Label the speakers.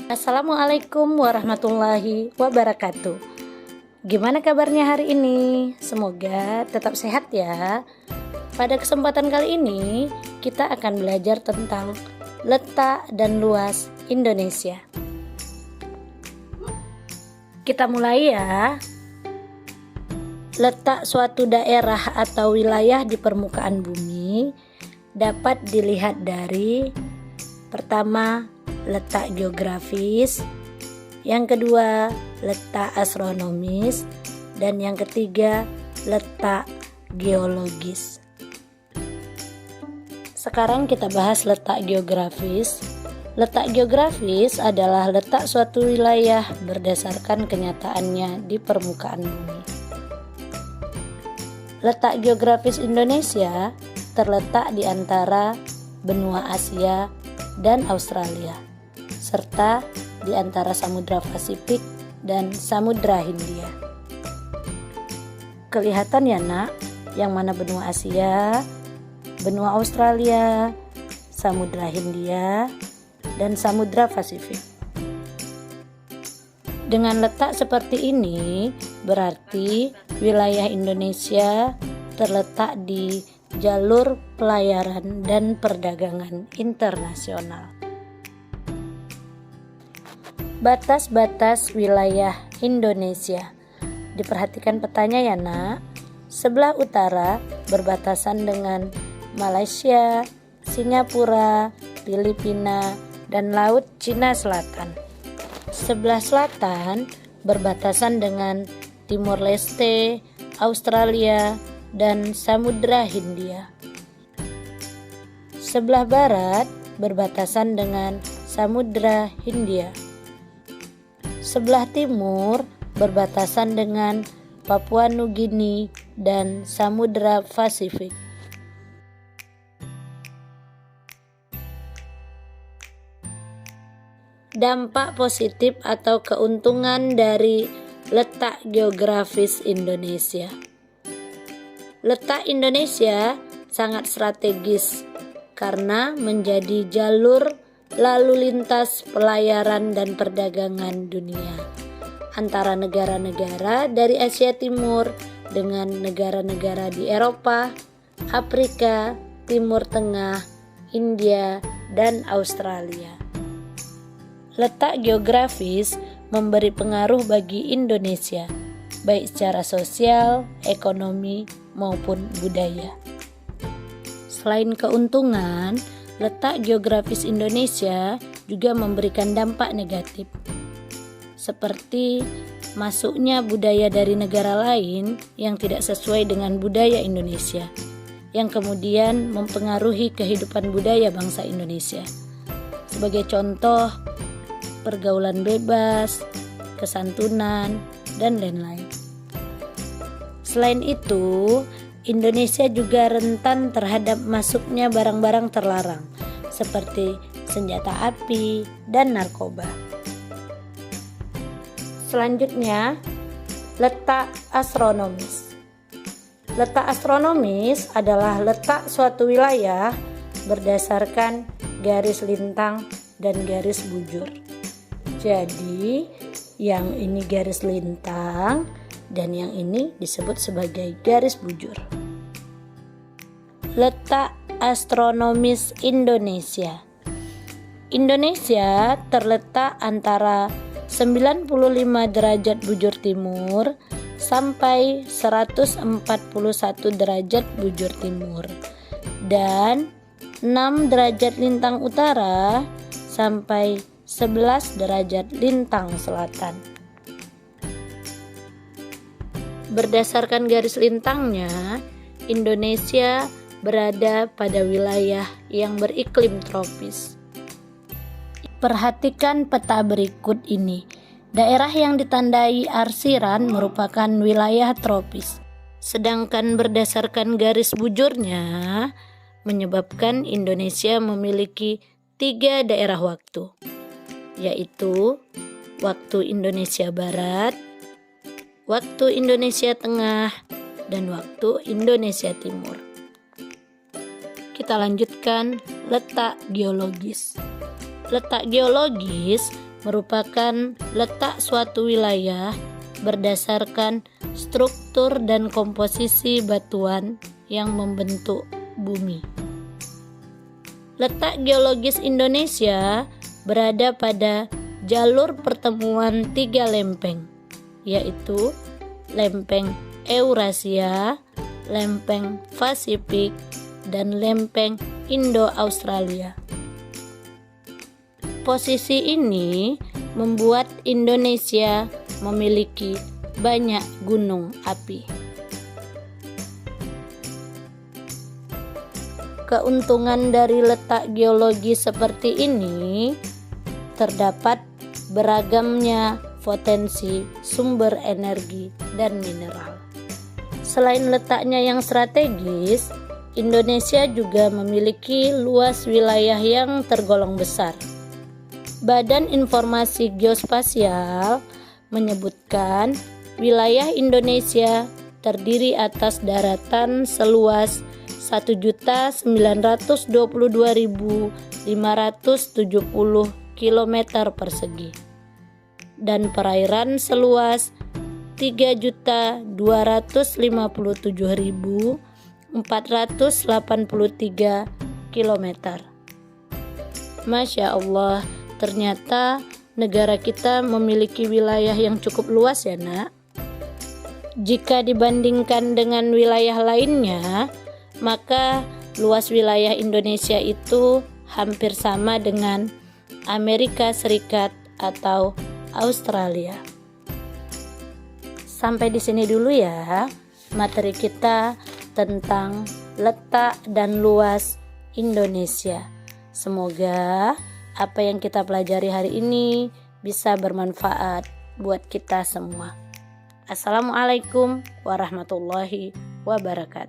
Speaker 1: Assalamualaikum warahmatullahi wabarakatuh. Gimana kabarnya hari ini? Semoga tetap sehat ya. Pada kesempatan kali ini kita akan belajar tentang letak dan luas Indonesia. Kita mulai ya. Letak suatu daerah atau wilayah di permukaan bumi dapat dilihat dari pertama, letak geografis, yang kedua, letak astronomis, dan yang ketiga, letak geologis. Sekarang kita bahas letak geografis. Letak geografis adalah letak suatu wilayah berdasarkan kenyataannya di permukaan bumi. Letak geografis Indonesia terletak di antara benua Asia dan Australia, serta di antara Samudra Pasifik dan Samudra Hindia. Kelihatan ya nak, yang mana benua Asia, benua Australia, Samudra Hindia, dan Samudra Pasifik. Dengan letak seperti ini, berarti wilayah Indonesia terletak di jalur pelayaran dan perdagangan internasional. Batas-batas wilayah Indonesia. Diperhatikan petanya ya nak. Sebelah utara berbatasan dengan Malaysia, Singapura, Filipina, dan Laut Cina Selatan. Sebelah selatan berbatasan dengan Timor Leste, Australia, dan Samudra Hindia. Sebelah barat berbatasan dengan Samudra Hindia. Sebelah timur berbatasan dengan Papua Nugini dan Samudra Pasifik. Dampak positif atau keuntungan dari letak geografis Indonesia. Letak Indonesia sangat strategis karena menjadi jalur lalu lintas pelayaran dan perdagangan dunia antara negara-negara dari Asia Timur dengan negara-negara di Eropa, Afrika, Timur Tengah, India, dan Australia. Letak geografis memberi pengaruh bagi Indonesia, baik secara sosial, ekonomi, maupun budaya. Selain keuntungan, letak geografis Indonesia juga memberikan dampak negatif, seperti masuknya budaya dari negara lain yang tidak sesuai dengan budaya Indonesia, yang kemudian mempengaruhi kehidupan budaya bangsa Indonesia. Sebagai contoh, pergaulan bebas, kesantunan, dan lain-lain. Selain itu, Indonesia juga rentan terhadap masuknya barang-barang terlarang seperti senjata api dan narkoba. Selanjutnya, letak astronomis. Letak astronomis adalah letak suatu wilayah berdasarkan garis lintang dan garis bujur. Jadi, yang ini garis lintang dan yang ini disebut sebagai garis bujur. Letak astronomis Indonesia. Indonesia terletak antara 95 derajat bujur timur sampai 141 derajat bujur timur dan 6 derajat lintang utara sampai 11 derajat lintang selatan. Berdasarkan garis lintangnya, Indonesia berada pada wilayah yang beriklim tropis. Perhatikan peta berikut ini. Daerah yang ditandai arsiran merupakan wilayah tropis. Sedangkan berdasarkan garis bujurnya, menyebabkan Indonesia memiliki 3 daerah waktu, yaitu waktu Indonesia Barat, waktu Indonesia Tengah, dan waktu Indonesia Timur. Kita lanjutkan letak geologis. Letak geologis merupakan letak suatu wilayah berdasarkan struktur dan komposisi batuan yang membentuk bumi. Letak geologis Indonesia berada pada jalur pertemuan 3 lempeng, yaitu lempeng Eurasia, lempeng Pasifik, dan lempeng Indo-Australia. Posisi ini membuat Indonesia memiliki banyak gunung api. Keuntungan dari letak geologi seperti ini terdapat beragamnya potensi sumber energi dan mineral. Selain letaknya yang strategis, Indonesia juga memiliki luas wilayah yang tergolong besar. Badan Informasi Geospasial menyebutkan wilayah Indonesia terdiri atas daratan seluas 1.922.570 km persegi dan perairan seluas 3.257.483 km. Masya Allah, ternyata negara kita memiliki wilayah yang cukup luas ya nak. Jika dibandingkan dengan wilayah lainnya, maka luas wilayah Indonesia itu hampir sama dengan Amerika Serikat atau Australia. Sampai di sini dulu ya materi kita tentang letak dan luas Indonesia. Semoga apa yang kita pelajari hari ini bisa bermanfaat buat kita semua. Assalamualaikum warahmatullahi wabarakatuh.